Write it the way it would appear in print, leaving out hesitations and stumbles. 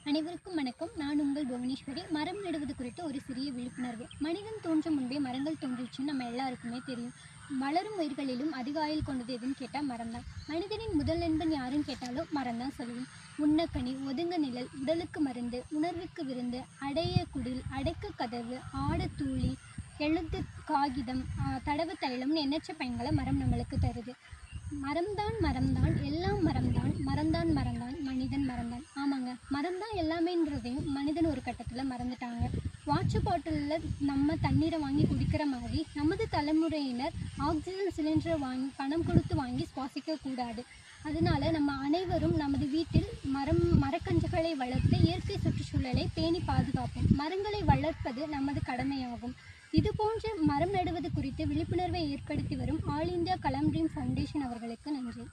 அனைவருக்கும் வணக்கம். நான் உங்கள் புவனேஸ்வரி. மரம் நடுவது குறித்து ஒரு சிறிய விழிப்புணர்வு. மனிதன் தோன்றும் முன்பே மரங்கள் தோன்றிச்சுன்னு நம்ம எல்லாருக்குமே தெரியும். வளரும் உயிர்களிலும் அதிக ஆயுள் கொண்டது எதுன்னு கேட்டால் மரம் தான். மனிதனின் முதல் நண்பன் யாருன்னு கேட்டாலும் மரம் தான் சொல்லுவோம். உண்ணக்கனி, ஒதுங்க நிழல், உடலுக்கு மருந்து, உணர்வுக்கு விருந்து, அடைய குடில், அடைக்க கதவு, ஆட தூளி, எழுத்து காகிதம், தடவு தைலம்னு எண்ணற்ற பயன்களை மரம் நம்மளுக்கு தருது. மரம்தான் மரம்தான் எல்லாம் மரம்தான், மரம்தான் மரம்தான் மனிதன் மரம்தான். ஆமாங்க, மரம்தான் எல்லாமேன்றதையும் மனிதன் ஒரு கட்டத்தில் மறந்துட்டாங்க. வாட்டர் பாட்டிலில் நம்ம தண்ணீரை வாங்கி குடிக்கிற மாதிரி நமது தலைமுறையினர் ஆக்சிஜன் சிலிண்டரை வாங்கி பணம் கொடுத்து வாங்கி சுவாசிக்கக்கூடாது. அதனால நம்ம அனைவரும் நமது வீட்டில் மரக்கன்றுகளை வளர்த்து இயற்கை சுற்றுச்சூழலை பேணி பாதுகாப்போம். மரங்களை வளர்ப்பது நமது கடமையாகும். இதுபோன்ற மரம் நடுவது குறித்து விழிப்புணர்வை ஏற்படுத்தி வரும் ஆல் இந்தியா கலம் ட்ரீம் ஃபவுண்டேஷன் அவர்களுக்கு நன்றி.